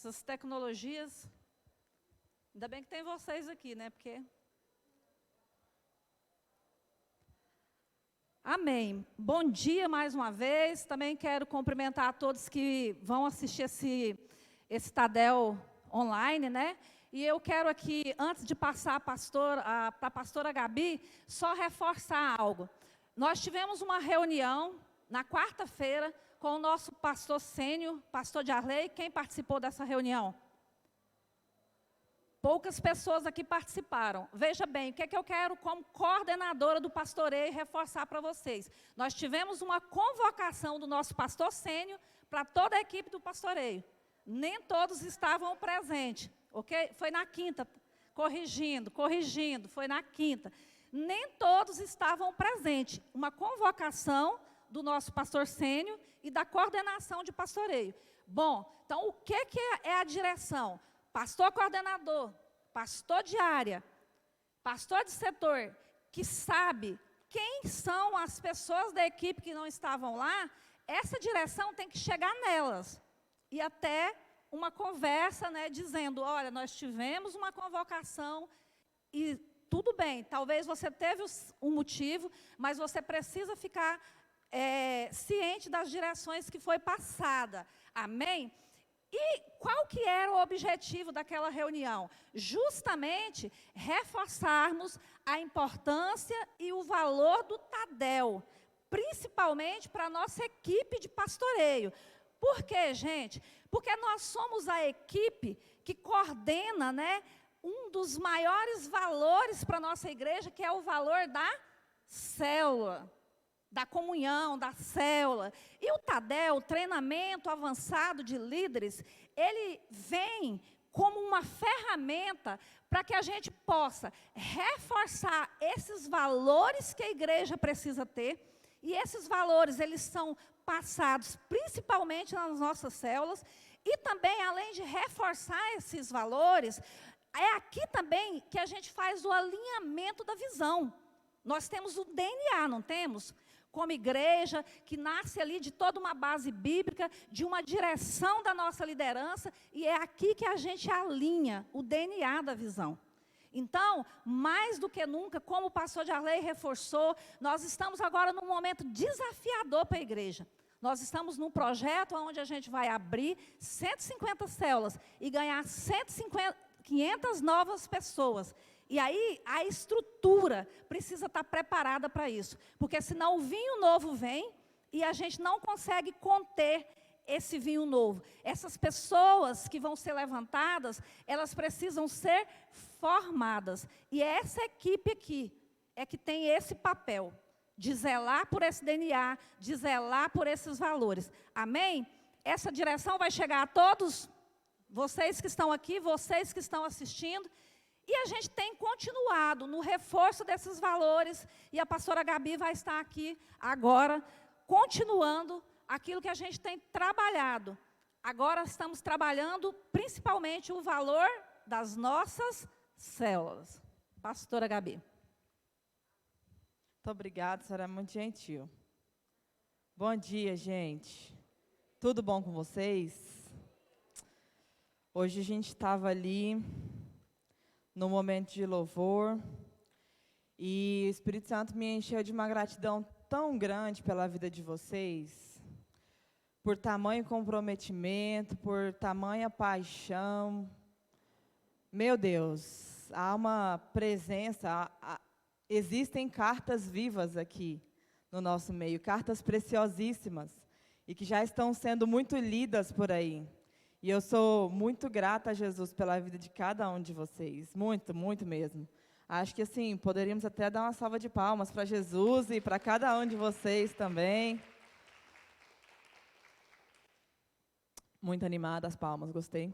Essas tecnologias, ainda bem que tem vocês aqui, né? Porque... Amém. Bom dia mais uma vez. Também quero cumprimentar a todos que vão assistir esse Tadel online, né? E eu quero aqui, antes de passar para a pastora Gabi, só reforçar algo. Nós tivemos uma reunião na quarta-feira com o nosso pastor sênior, pastor de Arley. Quem participou dessa reunião? Poucas pessoas aqui participaram. Veja bem, o que é que eu quero, como coordenadora do pastoreio, reforçar para vocês. Nós tivemos uma convocação do nosso pastor sênior para toda a equipe do pastoreio. Nem todos estavam presentes, ok? Foi na quinta, corrigindo, foi na quinta. Nem todos estavam presentes. Uma convocação do nosso pastor sênior e da coordenação de pastoreio. Bom, então o que é a direção? Pastor coordenador, pastor de área, pastor de setor, que sabe quem são as pessoas da equipe que não estavam lá, essa direção tem que chegar nelas. E até uma conversa, né, dizendo, olha, nós tivemos uma convocação e tudo bem, talvez você teve um motivo, mas você precisa ficar ciente das direções que foi passada. Amém? E qual que era o objetivo daquela reunião? Justamente reforçarmos a importância e o valor do Tadel, principalmente para a nossa equipe de pastoreio. Por quê, gente? Porque nós somos a equipe que coordena, né, um dos maiores valores para a nossa igreja, que é o valor da célula, da comunhão, da célula. E o Tadel, o treinamento avançado de líderes, ele vem como uma ferramenta para que a gente possa reforçar esses valores que a igreja precisa ter. E esses valores, eles são passados principalmente nas nossas células. E também, além de reforçar esses valores, é aqui também que a gente faz o alinhamento da visão. Nós temos o DNA, não temos? Como igreja, que nasce ali de toda uma base bíblica, de uma direção da nossa liderança, e é aqui que a gente alinha o DNA da visão. Então, mais do que nunca, como o pastor de Arley reforçou, nós estamos agora num momento desafiador para a igreja. Nós estamos num projeto onde a gente vai abrir 150 células e ganhar 500 novas pessoas. E aí, a estrutura precisa estar preparada para isso. Porque senão o vinho novo vem e a gente não consegue conter esse vinho novo. Essas pessoas que vão ser levantadas, elas precisam ser formadas. E essa equipe aqui é que tem esse papel de zelar por esse DNA, de zelar por esses valores. Amém? Essa direção vai chegar a todos, vocês que estão aqui, vocês que estão assistindo. E a gente tem continuado no reforço desses valores, e a pastora Gabi vai estar aqui agora, continuando aquilo que a gente tem trabalhado. Agora estamos trabalhando principalmente o valor das nossas células. Pastora Gabi. Muito obrigada, a senhora é muito gentil. Bom dia, gente. Tudo bom com vocês? Hoje a gente estava ali no momento de louvor, e o Espírito Santo me encheu de uma gratidão tão grande pela vida de vocês, por tamanho comprometimento, por tamanha paixão. Meu Deus, há uma presença, existem cartas vivas aqui no nosso meio, cartas preciosíssimas, e que já estão sendo muito lidas por aí. E eu sou muito grata a Jesus pela vida de cada um de vocês. Muito, muito mesmo. Acho que, assim, poderíamos até dar uma salva de palmas para Jesus e para cada um de vocês também. Muito animada as palmas, gostei.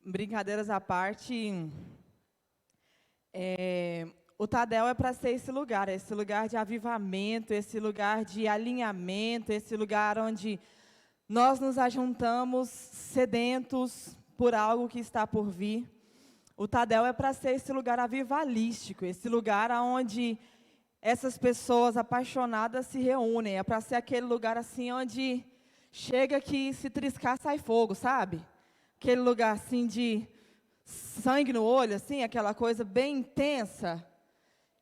Brincadeiras à parte, o Tadel é para ser esse lugar de avivamento, esse lugar de alinhamento, esse lugar onde nós nos ajuntamos sedentos por algo que está por vir. O Tadel é para ser esse lugar avivalístico, esse lugar onde essas pessoas apaixonadas se reúnem. É para ser aquele lugar assim onde chega que se triscar sai fogo, sabe? Aquele lugar assim de sangue no olho, assim, aquela coisa bem intensa.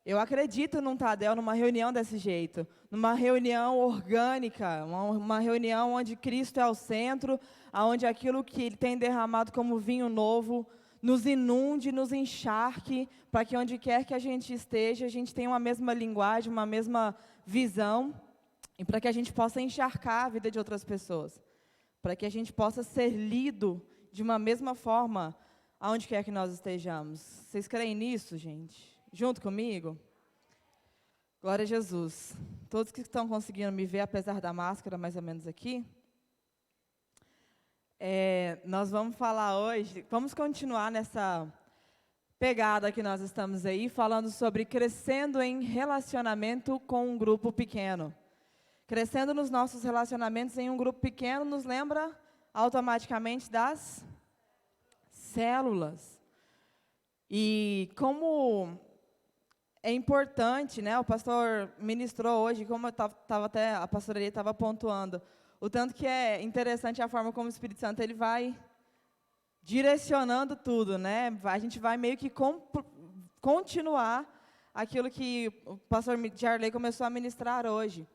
Eu acredito num Tadel, numa reunião desse jeito, numa reunião orgânica, uma reunião onde Cristo é o centro, onde aquilo que Ele tem derramado como vinho novo nos inunde, nos encharque, para que onde quer que a gente esteja, a gente tenha uma mesma linguagem, uma mesma visão, e para que a gente possa encharcar a vida de outras pessoas, para que a gente possa ser lido de uma mesma forma, aonde quer que nós estejamos. Vocês creem nisso, gente? Junto comigo? Glória a Jesus. Todos que estão conseguindo me ver, apesar da máscara, mais ou menos aqui. Nós vamos falar hoje, vamos continuar nessa pegada que nós estamos aí, falando sobre crescendo em relacionamento com um grupo pequeno. Crescendo nos nossos relacionamentos em um grupo pequeno nos lembra automaticamente das células. E como é importante, né? O pastor ministrou hoje, como até a pastoraria estava pontuando, o tanto que é interessante a forma como o Espírito Santo ele vai direcionando tudo, né? A gente vai meio que continuar aquilo que o pastor Jarley começou a ministrar hoje.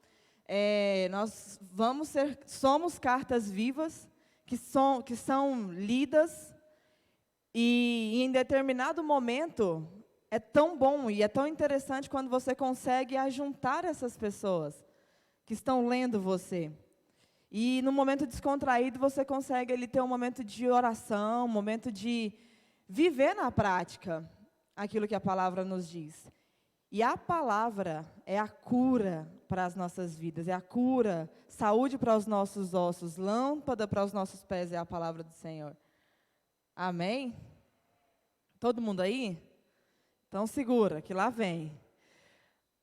Nós somos cartas vivas que são lidas, e em determinado momento é tão bom e é tão interessante quando você consegue ajuntar essas pessoas que estão lendo você. E no momento descontraído você consegue ali ter um momento de oração, um momento de viver na prática aquilo que a palavra nos diz. E a palavra é a cura para as nossas vidas, é a cura, saúde para os nossos ossos, lâmpada para os nossos pés é a palavra do Senhor. Amém? Todo mundo aí? Então segura, que lá vem.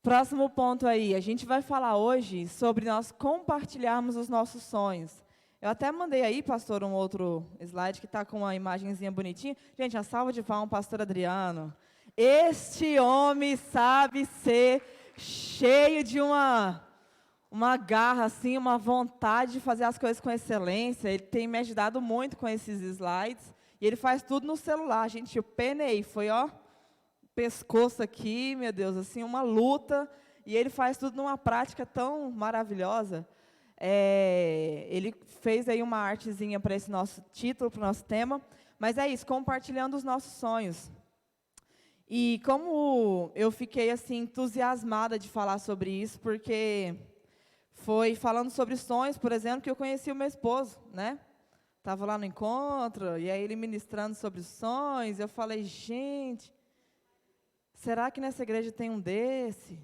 Próximo ponto aí, a gente vai falar hoje sobre nós compartilharmos os nossos sonhos. Eu até mandei aí, pastor, um outro slide que está com uma imagenzinha bonitinha. Gente, a salva de palmas, pastor Adriano. Este homem sabe ser cheio de uma garra, assim, uma vontade de fazer as coisas com excelência. Ele tem me ajudado muito com esses slides. E ele faz tudo no celular. Gente, eu penei, foi, ó, pescoço aqui, meu Deus, assim, uma luta. E ele faz tudo numa prática tão maravilhosa. Ele fez aí uma artezinha para esse nosso título, para o nosso tema. Mas é isso, compartilhando os nossos sonhos. E como eu fiquei assim entusiasmada de falar sobre isso, porque foi falando sobre sonhos, por exemplo, que eu conheci o meu esposo, né? Estava lá no encontro, e aí ele ministrando sobre os sonhos, eu falei, gente, será que nessa igreja tem um desse?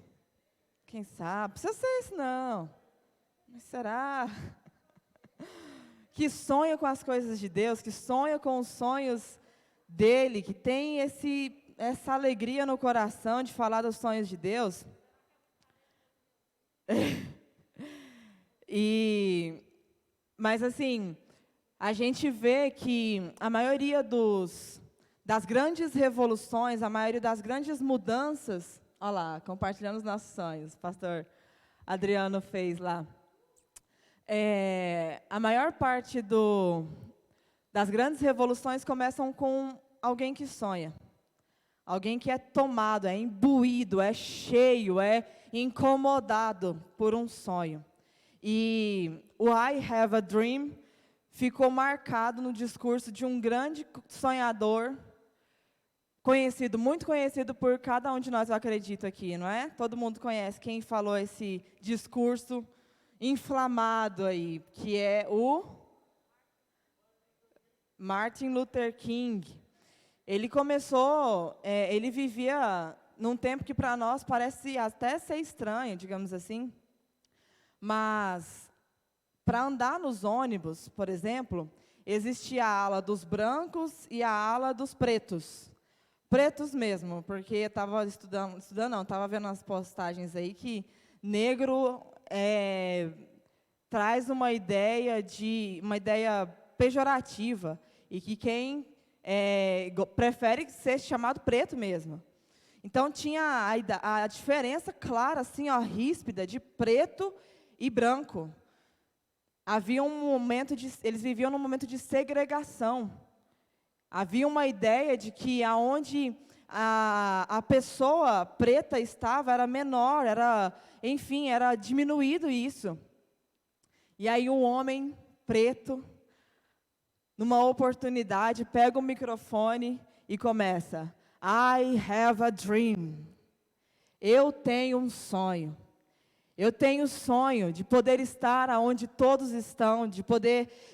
Quem sabe? Precisa ser esse não. Mas será? Que sonha com as coisas de Deus, que sonha com os sonhos dele, que tem essa alegria no coração de falar dos sonhos de Deus. Mas assim, a gente vê que a maioria das grandes revoluções, a maioria das grandes mudanças, olha lá, compartilhando os nossos sonhos, o pastor Adriano fez lá. A maior parte das grandes revoluções começam com alguém que sonha. Alguém que é tomado, é imbuído, é cheio, é incomodado por um sonho. E o I Have a Dream ficou marcado no discurso de um grande sonhador, muito conhecido por cada um de nós, eu acredito aqui, não é? Todo mundo conhece quem falou esse discurso inflamado aí, que é o Martin Luther King. Ele ele vivia num tempo que para nós parece até ser estranho, digamos assim. Mas, para andar nos ônibus, por exemplo, existia a ala dos brancos e a ala dos pretos. Pretos mesmo, porque eu estava estava vendo as postagens aí que negro traz uma ideia pejorativa, e que quem prefere ser chamado preto mesmo. Então tinha a diferença clara, assim, ó, ríspida, de preto e branco. eles viviam num momento de segregação. Havia uma ideia de que aonde a pessoa preta estava era menor, enfim, era diminuído isso. E aí um homem preto, numa oportunidade, pega o microfone e começa: I have a dream. Eu tenho um sonho. Eu tenho o sonho de poder estar onde todos estão, de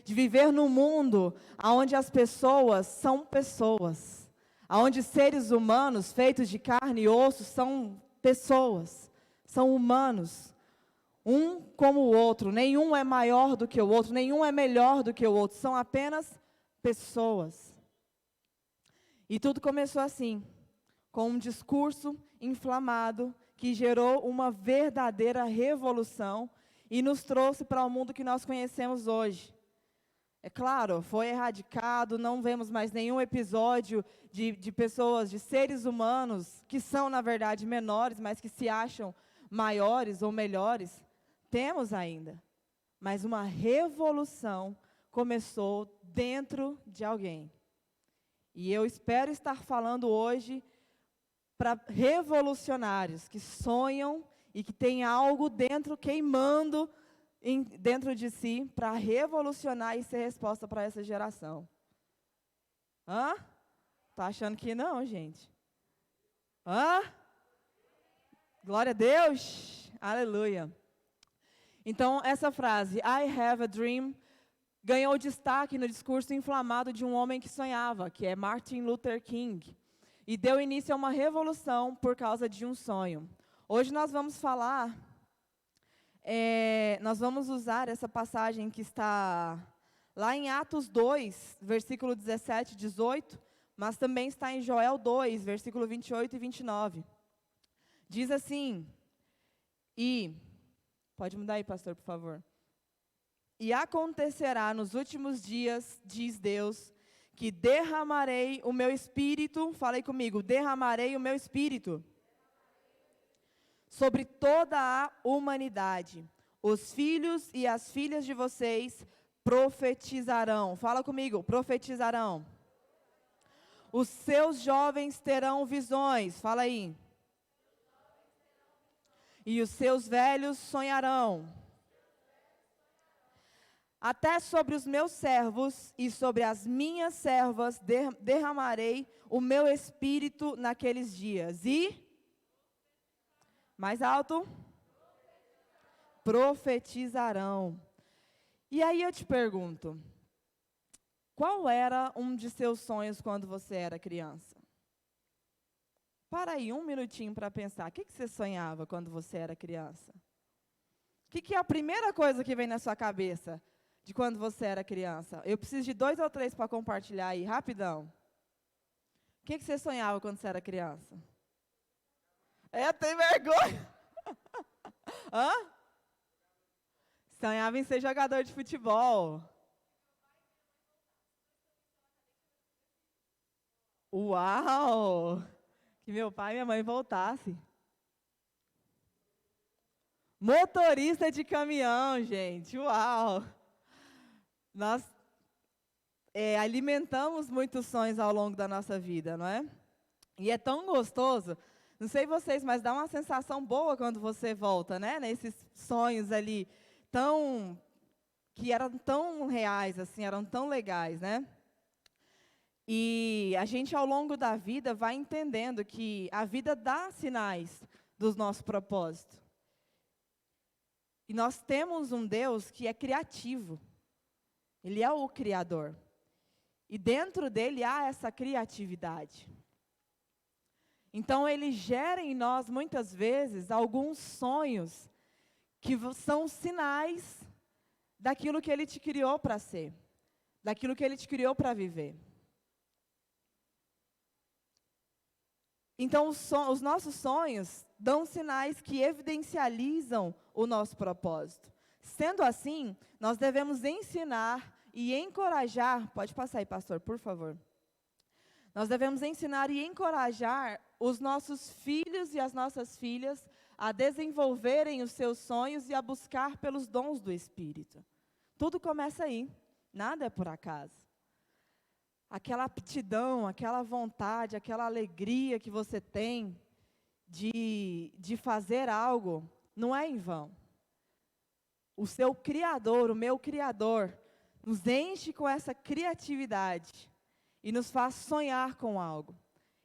viver num mundo onde as pessoas são pessoas, onde seres humanos feitos de carne e osso são pessoas, são humanos, um como o outro, nenhum é maior do que o outro, nenhum é melhor do que o outro, são apenas pessoas. E tudo começou assim, com um discurso inflamado, que gerou uma verdadeira revolução e nos trouxe para o mundo que nós conhecemos hoje. É claro, foi erradicado, não vemos mais nenhum episódio de pessoas, de seres humanos, que são, na verdade, menores, mas que se acham maiores ou melhores. Temos ainda, mas uma revolução começou dentro de alguém. E eu espero estar falando hoje para revolucionários que sonham e que têm algo dentro, queimando dentro de si, para revolucionar e ser resposta para essa geração. Hã? Tá achando que não, gente? Hã? Glória a Deus! Aleluia! Então, essa frase, I have a dream, ganhou destaque no discurso inflamado de um homem que sonhava, que é Martin Luther King. E deu início a uma revolução por causa de um sonho. Hoje nós vamos falar, nós vamos usar essa passagem que está lá em Atos 2, versículo 17 e 18, mas também está em Joel 2, versículo 28 e 29. Diz assim, pode mudar aí, pastor, por favor. E acontecerá nos últimos dias, diz Deus, que derramarei o meu espírito, falei comigo, derramarei o meu espírito sobre toda a humanidade. Os filhos e as filhas de vocês profetizarão. Fala comigo, profetizarão. Os seus jovens terão visões. Fala aí. E os seus velhos sonharão. Até sobre os meus servos e sobre as minhas servas derramarei o meu espírito naqueles dias. E, mais alto, profetizarão. E aí eu te pergunto, qual era um de seus sonhos quando você era criança? Para aí um minutinho para pensar, o que você sonhava quando você era criança? O que é a primeira coisa que vem na sua cabeça de quando você era criança? Eu preciso de 2 ou 3 para compartilhar aí, rapidão. O que você sonhava quando você era criança? Tem vergonha. Hã? Sonhava em ser jogador de futebol. Uau! Que meu pai e minha mãe voltassem. Motorista de caminhão, gente. Uau! Nós alimentamos muitos sonhos ao longo da nossa vida, não é? E é tão gostoso. Não sei vocês, mas dá uma sensação boa quando você volta, né? Nesses sonhos ali, que eram tão reais, assim, eram tão legais, né? E a gente, ao longo da vida, vai entendendo que a vida dá sinais do nosso propósito. E nós temos um Deus que é criativo. Ele é o Criador. E dentro dele há essa criatividade. Então, ele gera em nós, muitas vezes, alguns sonhos que são sinais daquilo que ele te criou para ser, daquilo que ele te criou para viver. Então, os nossos sonhos dão sinais que evidencializam o nosso propósito. Sendo assim, nós devemos ensinar e encorajar, pode passar aí, pastor, por favor. Nós devemos ensinar e encorajar os nossos filhos e as nossas filhas a desenvolverem os seus sonhos e a buscar pelos dons do Espírito. Tudo começa aí. Nada é por acaso. Aquela aptidão, aquela vontade, aquela alegria que você tem de fazer algo, não é em vão. O seu Criador, o meu Criador, nos enche com essa criatividade e nos faz sonhar com algo.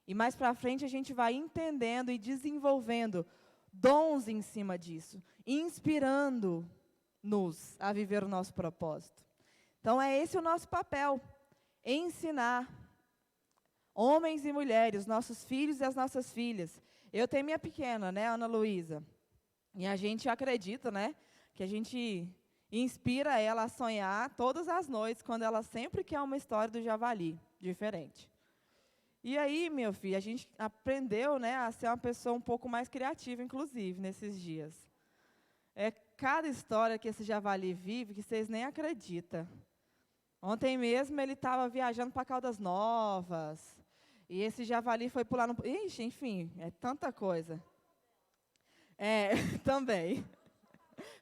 E mais para frente a gente vai entendendo e desenvolvendo dons em cima disso, inspirando-nos a viver o nosso propósito. Então é esse o nosso papel, ensinar homens e mulheres, nossos filhos e as nossas filhas. Eu tenho minha pequena, né, Ana Luísa, e a gente acredita, né, que a gente inspira ela a sonhar todas as noites, quando ela sempre quer uma história do javali, diferente. E aí, meu filho, a gente aprendeu, né, a ser uma pessoa um pouco mais criativa, inclusive, nesses dias. É cada história que esse javali vive que vocês nem acreditam. Ontem mesmo ele estava viajando para Caldas Novas, e esse javali foi pular no... Ixi, enfim, é tanta coisa. É, também.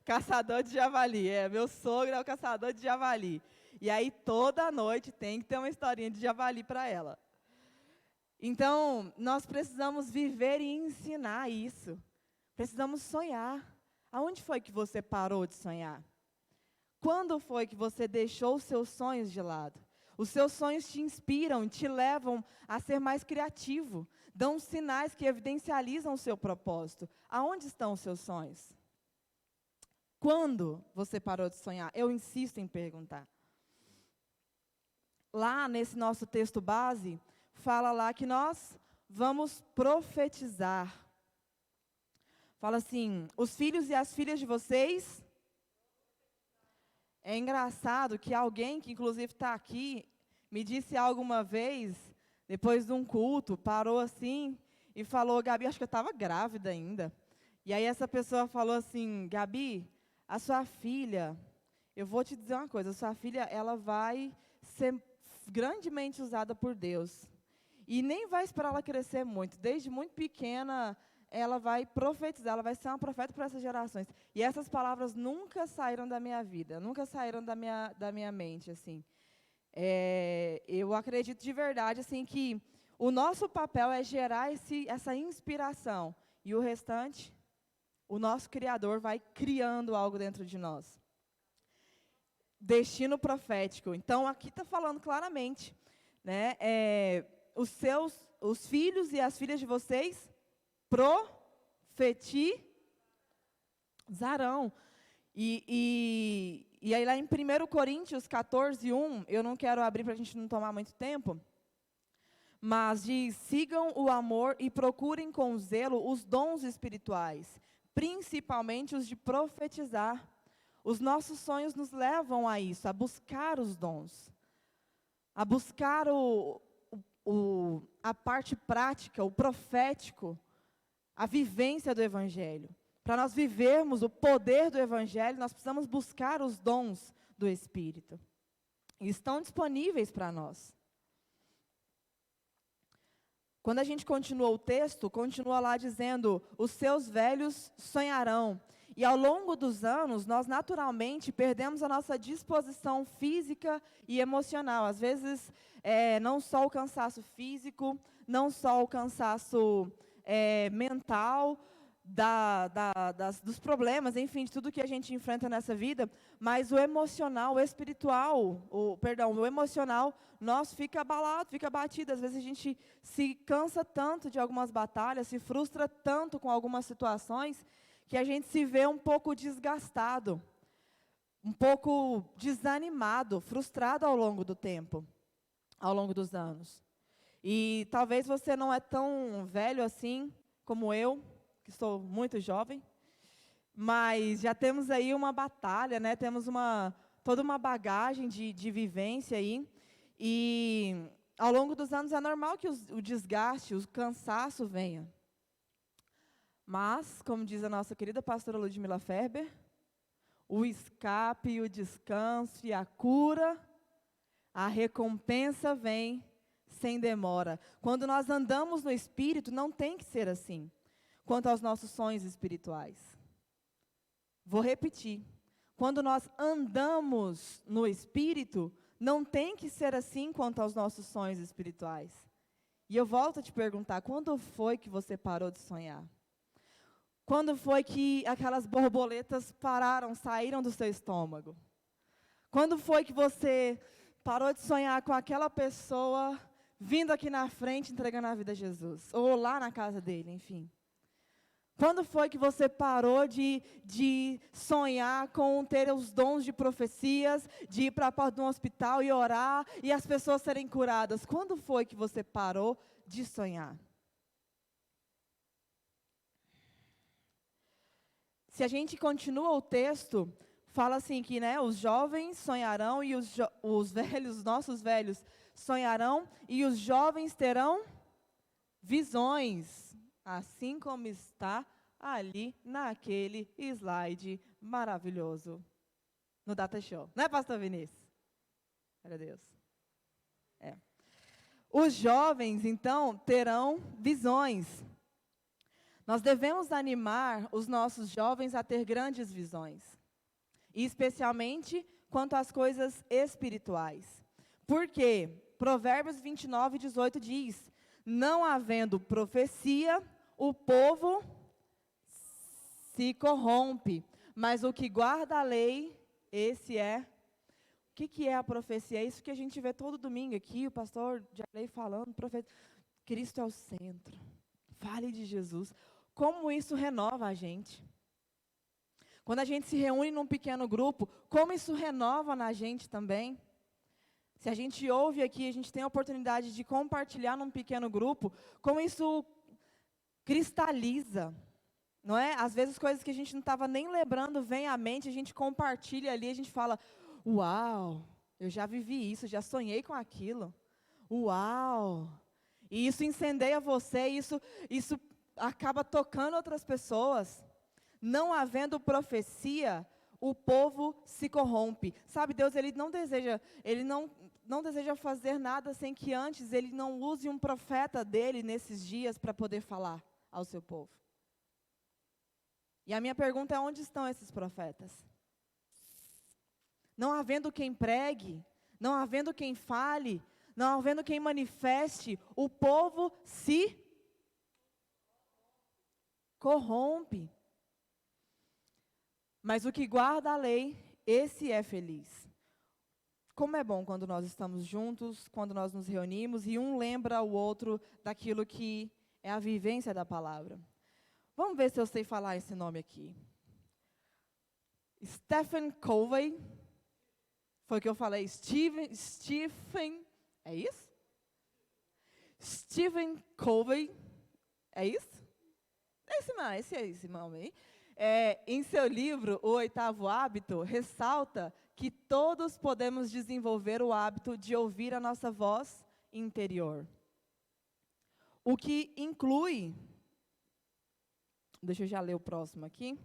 Caçador de javali, meu sogro é o caçador de javali. E aí, toda noite tem que ter uma historinha de javali para ela. Então, nós precisamos viver e ensinar isso. Precisamos sonhar. Aonde foi que você parou de sonhar? Quando foi que você deixou os seus sonhos de lado? Os seus sonhos te inspiram, te levam a ser mais criativo, dão sinais que evidencializam o seu propósito. Aonde estão os seus sonhos? Quando você parou de sonhar? Eu insisto em perguntar. Lá nesse nosso texto base, fala lá que nós vamos profetizar. Fala assim, os filhos e as filhas de vocês. É engraçado que alguém que inclusive está aqui, me disse alguma vez, depois de um culto, parou assim e falou, Gabi, acho que eu estava grávida ainda. E aí essa pessoa falou assim, Gabi, a sua filha, eu vou te dizer uma coisa, a sua filha, ela vai ser grandemente usada por Deus. E nem vai esperar ela crescer muito. Desde muito pequena, ela vai profetizar, ela vai ser uma profeta para essas gerações. E essas palavras nunca saíram da minha vida, nunca saíram da minha mente, assim. Eu acredito de verdade, assim, que o nosso papel é gerar essa inspiração. E o restante, o nosso Criador vai criando algo dentro de nós. Destino profético. Então, aqui está falando claramente, né? Os filhos e as filhas de vocês profetizarão. E aí lá em 1 Coríntios 14:1, eu não quero abrir para a gente não tomar muito tempo, mas diz, sigam o amor e procurem com zelo os dons espirituais, principalmente os de profetizar. Os nossos sonhos nos levam a isso, a buscar os dons, a buscar a parte prática, o profético, a vivência do Evangelho. Para nós vivermos o poder do Evangelho, nós precisamos buscar os dons do Espírito. E estão disponíveis para nós. Quando a gente continua o texto, continua lá dizendo, os seus velhos sonharão. E ao longo dos anos, nós naturalmente perdemos a nossa disposição física e emocional. Às vezes, não só o cansaço físico, não só o cansaço mental, dos problemas, enfim, de tudo que a gente enfrenta nessa vida, mas o emocional, o espiritual, o emocional, nosso fica abalado, fica abatido. Às vezes a gente se cansa tanto de algumas batalhas, se frustra tanto com algumas situações, que a gente se vê um pouco desgastado, um pouco desanimado, frustrado ao longo do tempo, ao longo dos anos. E talvez você não é tão velho assim como eu, que sou muito jovem, mas já temos aí uma batalha, né? Temos toda uma bagagem de vivência aí, e ao longo dos anos é normal que o desgaste, o cansaço venha. Mas, como diz a nossa querida pastora Ludmila Ferber, o escape, o descanso e a cura, a recompensa vem sem demora. Quando nós andamos no Espírito, não tem que ser assim. Quanto aos nossos sonhos espirituais. Vou repetir. quando nós andamos no Espírito, não tem que ser assim quanto aos nossos sonhos espirituais. E eu volto a te perguntar, quando foi que você parou de sonhar? Quando foi que aquelas borboletas pararam, saíram do seu estômago? Quando foi que você parou de sonhar com aquela pessoa vindo aqui na frente, entregando a vida a Jesus? Ou lá na casa dele, enfim. Quando foi que você parou de sonhar com ter os dons de profecias, de ir para a porta de um hospital e orar, e as pessoas serem curadas? Quando foi que você parou de sonhar? Se a gente continua o texto, fala assim que, né, os jovens sonharão e os velhos, os nossos velhos, sonharão e os jovens terão visões, assim como está ali naquele slide maravilhoso no Data Show. Não é, pastor Vinícius? Glória a Deus. É. Os jovens, então, terão visões. Nós devemos animar os nossos jovens a ter grandes visões, e especialmente quanto às coisas espirituais. Por quê? Provérbios 29, 18 diz: não havendo profecia, o povo se corrompe, mas o que guarda a lei, esse é. O que é a profecia? É isso que a gente vê todo domingo aqui, o pastor Jarley falando, Cristo é o centro, fale de Jesus. Como isso renova a gente. Quando a gente se reúne num pequeno grupo, como isso renova na gente também. Se a gente ouve aqui, a gente tem a oportunidade de compartilhar num pequeno grupo, como isso cristaliza, não é? Às vezes coisas que a gente não estava nem lembrando vêm à mente, a gente compartilha ali, a gente fala, uau, eu já vivi isso, já sonhei com aquilo. Uau! E isso incendeia você, isso acaba tocando outras pessoas. Não havendo profecia, o povo se corrompe. Sabe, Deus, Ele não deseja fazer nada sem que antes Ele não use um profeta dEle nesses dias para poder falar ao seu povo. E a minha pergunta é, onde estão esses profetas? Não havendo quem pregue, não havendo quem fale, não havendo quem manifeste, o povo se corrompe. Mas o que guarda a lei, esse é feliz. Como é bom quando nós estamos juntos, quando nós nos reunimos e um lembra o outro daquilo que é a vivência da palavra. Vamos ver se eu sei falar esse nome aqui. Stephen Covey. Foi o que eu falei. Stephen, é isso? Stephen Covey. É isso? Esse é esse nome aí. Em seu livro, O Oitavo Hábito, ressalta que todos podemos desenvolver o hábito de ouvir a nossa voz interior. O que inclui, deixa eu já ler o próximo aqui.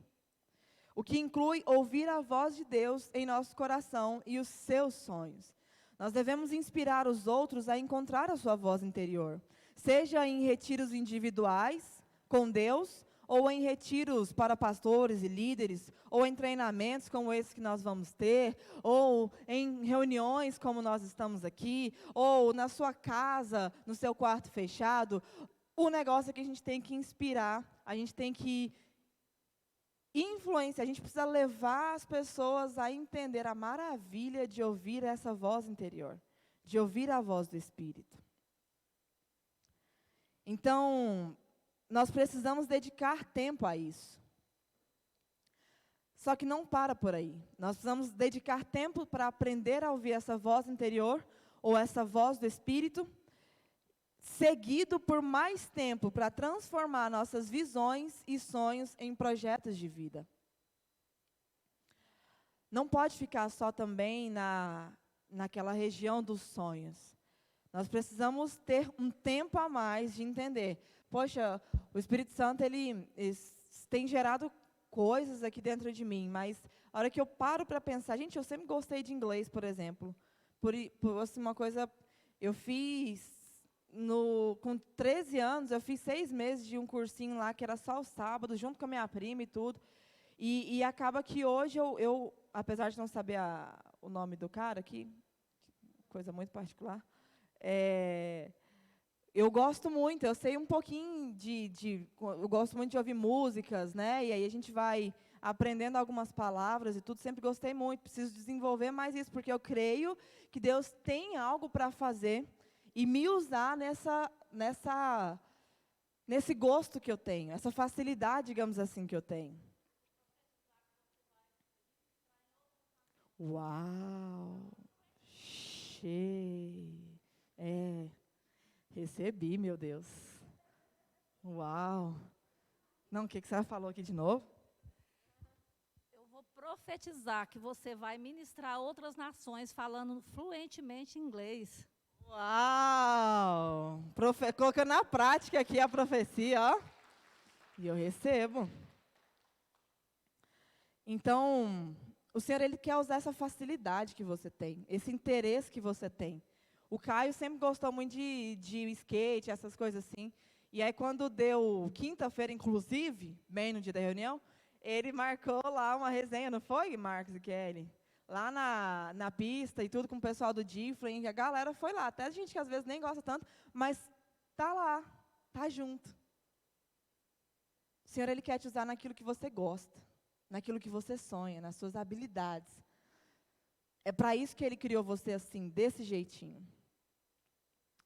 O que inclui ouvir a voz de Deus em nosso coração e os seus sonhos. Nós devemos inspirar os outros a encontrar a sua voz interior, seja em retiros individuais com Deus, ou em retiros para pastores e líderes, ou em treinamentos como esse que nós vamos ter, ou em reuniões como nós estamos aqui, ou na sua casa, no seu quarto fechado. O negócio é que a gente tem que inspirar, a gente tem que influenciar, a gente precisa levar as pessoas a entender a maravilha de ouvir essa voz interior, de ouvir a voz do Espírito. Então, nós precisamos dedicar tempo a isso. Só que não para por aí. Nós precisamos dedicar tempo para aprender a ouvir essa voz interior, ou essa voz do Espírito, seguido por mais tempo para transformar nossas visões e sonhos em projetos de vida. Não pode ficar só também naquela região dos sonhos. Nós precisamos ter um tempo a mais de entender. Poxa, o Espírito Santo, ele tem gerado coisas aqui dentro de mim, mas a hora que eu paro para pensar, gente, eu sempre gostei de inglês, por exemplo. Por assim, uma coisa, eu fiz, com 13 anos, eu fiz 6 meses de um cursinho lá, que era só o sábado, junto com a minha prima e tudo. E acaba que hoje apesar de não saber o nome do cara aqui, coisa muito particular, eu gosto muito, eu sei um pouquinho eu gosto muito de ouvir músicas, né? E aí a gente vai aprendendo algumas palavras e tudo, sempre gostei muito, preciso desenvolver mais isso, porque eu creio que Deus tem algo para fazer e me usar nesse gosto que eu tenho, essa facilidade, digamos assim, que eu tenho. Uau! Recebi, meu Deus. Uau! Não, o que você falou aqui de novo? Eu vou profetizar que você vai ministrar a outras nações falando fluentemente inglês. Uau! Colocando na prática aqui a profecia, ó. E eu recebo. Então, o Senhor, Ele quer usar essa facilidade que você tem, esse interesse que você tem. O Caio sempre gostou muito de skate, essas coisas assim. E aí, quando deu quinta-feira, inclusive, bem no dia da reunião, ele marcou lá uma resenha, não foi, Marcos e Kelly? Lá na pista e tudo com o pessoal do Difflin, a galera foi lá. Até a gente que às vezes nem gosta tanto, mas tá lá, tá junto. O Senhor, Ele quer te usar naquilo que você gosta, naquilo que você sonha, nas suas habilidades. É para isso que Ele criou você assim, desse jeitinho.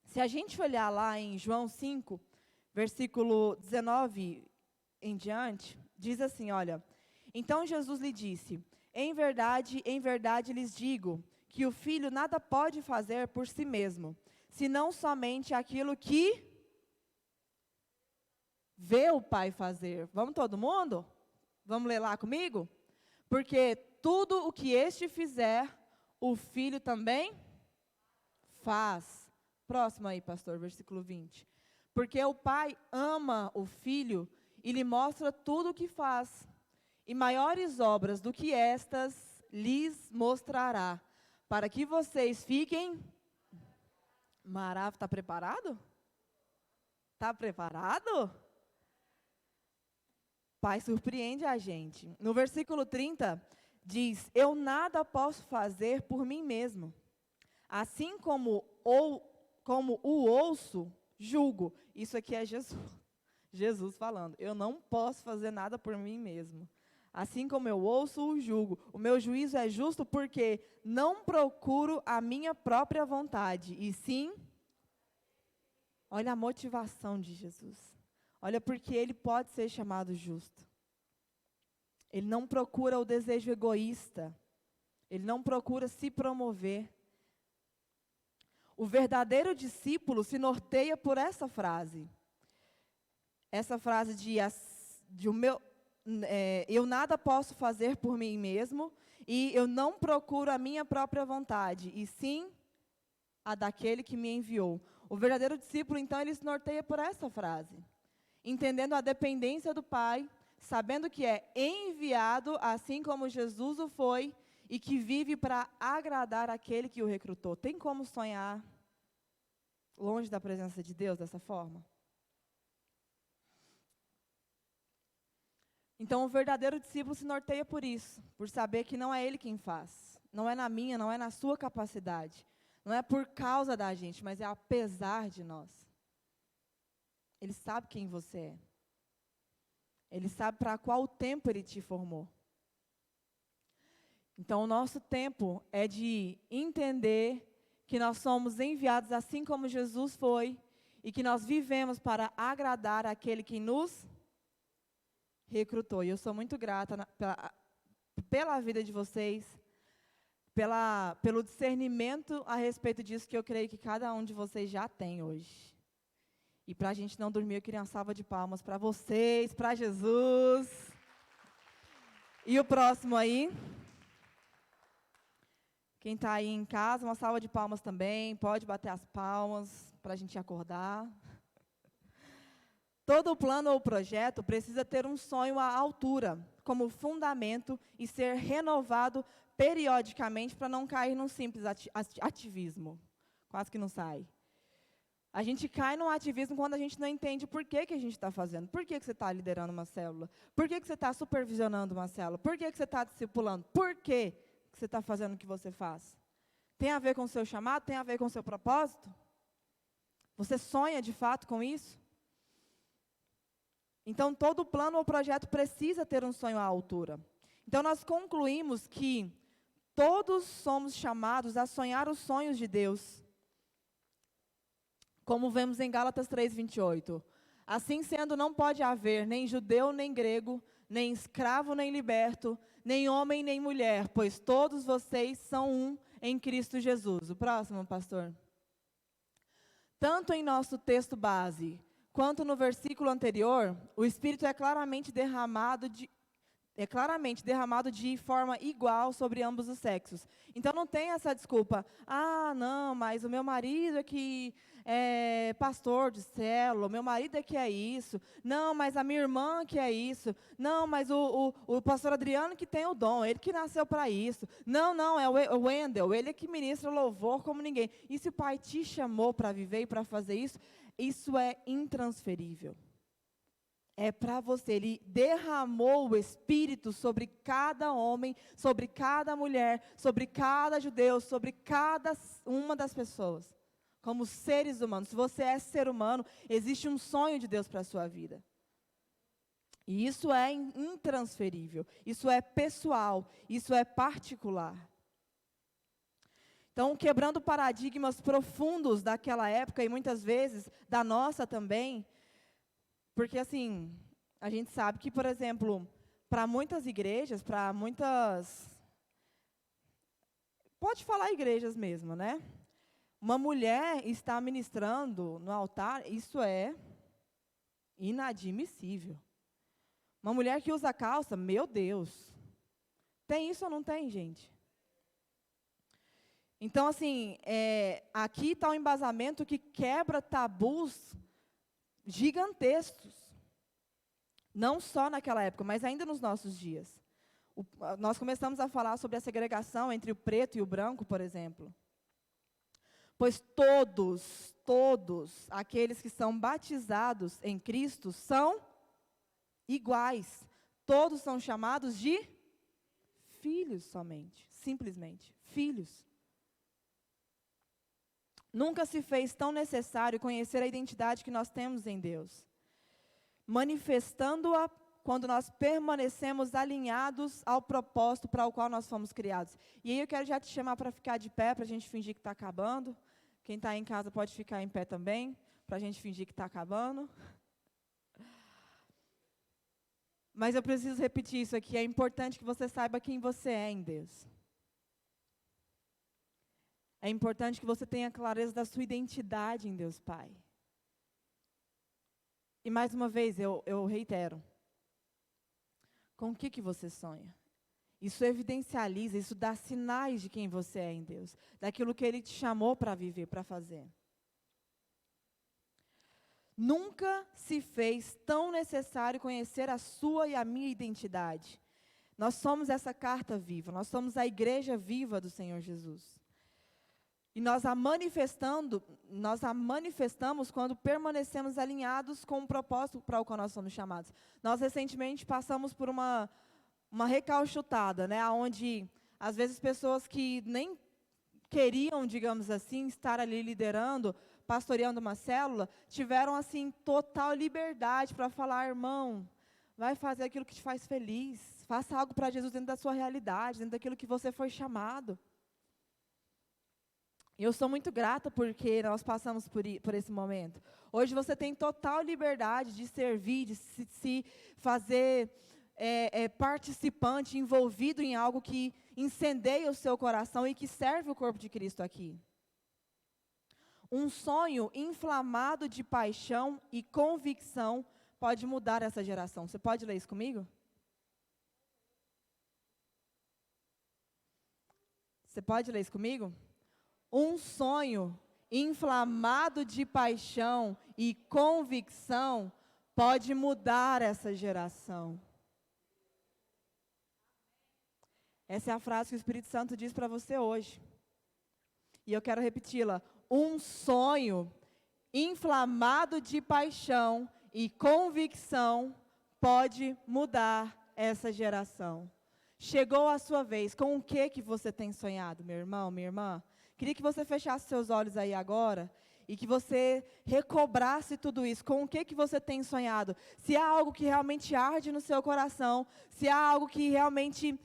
Se a gente olhar lá em João 5, versículo 19 em diante, diz assim, olha, então Jesus lhe disse, em verdade lhes digo, que o filho nada pode fazer por si mesmo, senão somente aquilo que vê o Pai fazer. Vamos todo mundo? Vamos ler lá comigo? Porque tudo o que este fizer, o filho também faz. Próximo aí, pastor, versículo 20. Porque o Pai ama o Filho e lhe mostra tudo o que faz. E maiores obras do que estas lhes mostrará, para que vocês fiquem... Marav, está preparado? Está preparado? Pai surpreende a gente. No versículo 30, diz, eu nada posso fazer por mim mesmo. Assim como o ouço, julgo. Isso aqui é Jesus falando. Eu não posso fazer nada por mim mesmo. Assim como eu ouço, o julgo. O meu juízo é justo porque não procuro a minha própria vontade. E sim, olha a motivação de Jesus. Olha porque Ele pode ser chamado justo. Ele não procura o desejo egoísta. Ele não procura se promover. O verdadeiro discípulo se norteia por essa frase. Essa frase eu nada posso fazer por mim mesmo e eu não procuro a minha própria vontade, e sim a daquele que me enviou. O verdadeiro discípulo, então, ele se norteia por essa frase. Entendendo a dependência do Pai, sabendo que é enviado, assim como Jesus o foi, e que vive para agradar aquele que o recrutou. Tem como sonhar longe da presença de Deus dessa forma? Então, o verdadeiro discípulo se norteia por isso, por saber que não é ele quem faz. Não é na minha, não é na sua capacidade. Não é por causa da gente, mas é apesar de nós. Ele sabe quem você é. Ele sabe para qual tempo Ele te formou. Então, o nosso tempo é de entender que nós somos enviados assim como Jesus foi e que nós vivemos para agradar aquele que nos recrutou. E eu sou muito grata pela vida de vocês, pelo discernimento a respeito disso que eu creio que cada um de vocês já tem hoje. E para a gente não dormir, eu queria uma salva de palmas para vocês, para Jesus. E o próximo aí. Quem está aí em casa, uma salva de palmas também. Pode bater as palmas para a gente acordar. Todo plano ou projeto precisa ter um sonho à altura, como fundamento, e ser renovado periodicamente para não cair num simples ativismo. Quase que não sai. A gente cai no ativismo quando a gente não entende por que a gente está fazendo. Por que você está liderando uma célula? Por que você está supervisionando uma célula? Por que você está discipulando? Por que você está fazendo o que você faz? Tem a ver com o seu chamado? Tem a ver com o seu propósito? Você sonha de fato com isso? Então, todo plano ou projeto precisa ter um sonho à altura. Então, nós concluímos que todos somos chamados a sonhar os sonhos de Deus. Como vemos em Gálatas 3:28. Assim sendo, não pode haver nem judeu nem grego, nem escravo nem liberto, nem homem nem mulher, pois todos vocês são um em Cristo Jesus. O próximo, pastor. Tanto em nosso texto base, quanto no versículo anterior, o Espírito é claramente derramado de forma igual sobre ambos os sexos. Então não tem essa desculpa. Ah, não, mas o meu marido é que é pastor de célula, o meu marido é que é isso. Não, mas a minha irmã que é isso. Não, mas o pastor Adriano que tem o dom, ele que nasceu para isso. Não, é o Wendel, ele é que ministra louvor como ninguém. E se o Pai te chamou para viver e para fazer isso, isso é intransferível. É para você. Ele derramou o Espírito sobre cada homem, sobre cada mulher, sobre cada judeu, sobre cada uma das pessoas. Como seres humanos. Se você é ser humano, existe um sonho de Deus para a sua vida. E isso é intransferível. Isso é pessoal. Isso é particular. Então, quebrando paradigmas profundos daquela época e muitas vezes da nossa também. Porque, assim, a gente sabe que, por exemplo, para muitas igrejas, para muitas... Pode falar igrejas mesmo, né? Uma mulher está ministrando no altar, isso é inadmissível. Uma mulher que usa calça, meu Deus. Tem isso ou não tem, gente? Então, assim, aqui está um embasamento que quebra tabus gigantescos. Não só naquela época, mas ainda nos nossos dias. Nós começamos a falar sobre a segregação entre o preto e o branco, por exemplo. Pois todos aqueles que são batizados em Cristo são iguais. Todos são chamados de filhos somente, simplesmente, filhos. Nunca se fez tão necessário conhecer a identidade que nós temos em Deus, manifestando-a quando nós permanecemos alinhados ao propósito para o qual nós fomos criados. E aí eu quero já te chamar para ficar de pé, para a gente fingir que está acabando. Quem está em casa pode ficar em pé também, para a gente fingir que está acabando. Mas eu preciso repetir isso aqui, é importante que você saiba quem você é em Deus. É importante que você tenha clareza da sua identidade em Deus Pai. E mais uma vez, eu reitero. Com o que você sonha? Isso evidencializa, isso dá sinais de quem você é em Deus. Daquilo que Ele te chamou para viver, para fazer. Nunca se fez tão necessário conhecer a sua e a minha identidade. Nós somos essa carta viva, nós somos a igreja viva do Senhor Jesus. E nós a manifestamos quando permanecemos alinhados com o propósito para o qual nós somos chamados. Nós recentemente passamos por uma recalchutada, né, onde às vezes pessoas que nem queriam, digamos assim, estar ali liderando, pastoreando uma célula, tiveram assim total liberdade para falar, irmão, vai fazer aquilo que te faz feliz, faça algo para Jesus dentro da sua realidade, dentro daquilo que você foi chamado. Eu sou muito grata porque nós passamos por esse momento. Hoje você tem total liberdade de servir, de se fazer participante, envolvido em algo que incendeia o seu coração e que serve o corpo de Cristo aqui. Um sonho inflamado de paixão e convicção pode mudar essa geração. Você pode ler isso comigo? Você pode ler isso comigo? Um sonho inflamado de paixão e convicção pode mudar essa geração. Essa é a frase que o Espírito Santo diz para você hoje. E eu quero repeti-la. Um sonho inflamado de paixão e convicção, pode mudar essa geração. Chegou a sua vez. Com o que você tem sonhado, meu irmão, minha irmã? Queria que você fechasse seus olhos aí agora e que você recobrasse tudo isso. Com o que você tem sonhado? Se há algo que realmente arde no seu coração, se há algo que realmente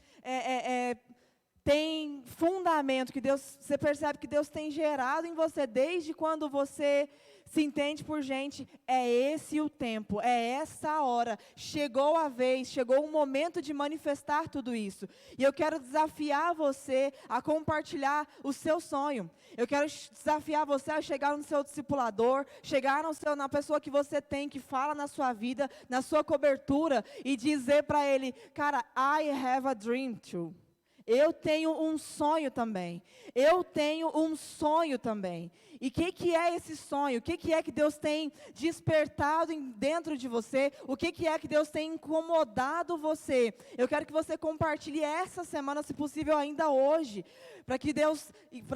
tem fundamento, que você percebe que Deus tem gerado em você desde quando você se entende por gente, é esse o tempo, é essa a hora, chegou a vez, chegou o momento de manifestar tudo isso. E eu quero desafiar você a compartilhar o seu sonho. Eu quero desafiar você a chegar no seu discipulador, chegar na pessoa que você tem, que fala na sua vida, na sua cobertura, e dizer para ele, cara, I have a dream too. Eu tenho um sonho também. Eu tenho um sonho também. E o que é esse sonho? O que é que Deus tem despertado dentro de você? O que é que Deus tem incomodado você? Eu quero que você compartilhe essa semana, se possível ainda hoje, para que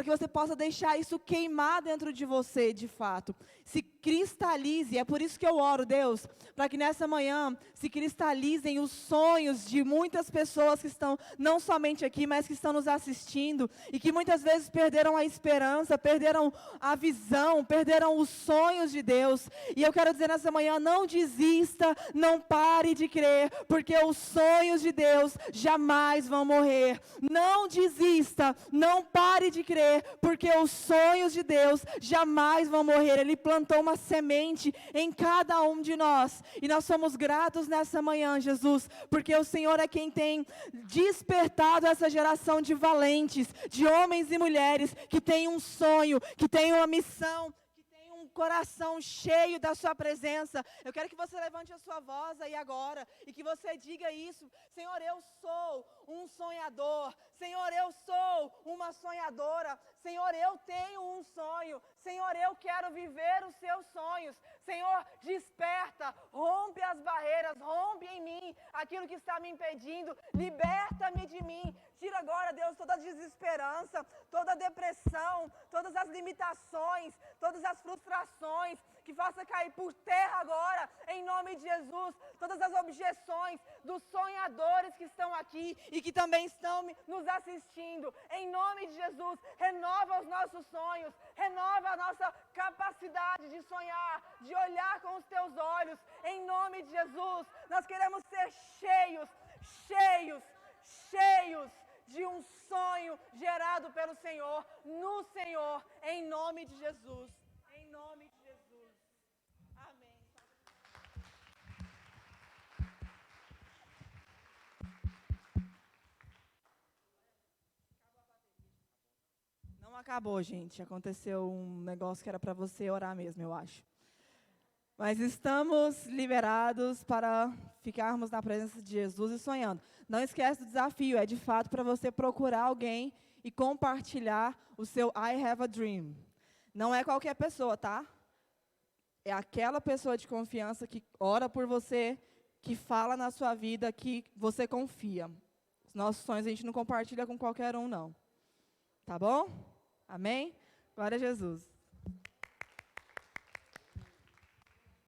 você possa deixar isso queimar dentro de você, de fato. Se cristalize, é por isso que eu oro, Deus, para que nessa manhã se cristalizem os sonhos de muitas pessoas que estão não somente aqui, mas que estão nos assistindo e que muitas vezes perderam a esperança, perderam a visão, perderam os sonhos de Deus. E eu quero dizer nessa manhã, não desista, não pare de crer, porque os sonhos de Deus jamais vão morrer. Não desista, não pare de crer, porque os sonhos de Deus jamais vão morrer. Ele plantou uma semente em cada um de nós, e nós somos gratos nessa manhã, Jesus, porque o Senhor é quem tem despertado essa geração de valentes, de homens e mulheres que têm um sonho, que têm uma missão, que têm um coração cheio da sua presença. Eu quero que você levante a sua voz aí agora e que você diga isso: Senhor, eu sou um sonhador. Senhor, eu sou uma sonhadora. Senhor, eu tenho um sonho. Senhor, eu quero viver os seus sonhos. Senhor, desperta, rompe as barreiras, rompe em mim aquilo que está me impedindo, liberta-me de mim. Tira agora, Deus, toda a desesperança, toda a depressão, todas as limitações, todas as frustrações, que faça cair por terra agora, em nome de Jesus, todas as objeções dos sonhadores que estão aqui e que também estão nos assistindo. Em nome de Jesus, renova os nossos sonhos, renova a nossa capacidade de sonhar, de olhar com os teus olhos. Em nome de Jesus, nós queremos ser cheios de um sonho gerado pelo Senhor, no Senhor, em nome de Jesus. Em nome de Jesus. Amém. Não acabou, gente. Aconteceu um negócio que era para você orar mesmo, eu acho. Mas estamos liberados para ficarmos na presença de Jesus e sonhando. Não esquece do desafio, é de fato para você procurar alguém e compartilhar o seu I have a dream. Não é qualquer pessoa, tá? É aquela pessoa de confiança que ora por você, que fala na sua vida, que você confia. Os nossos sonhos a gente não compartilha com qualquer um, não. Tá bom? Amém? Glória a Jesus.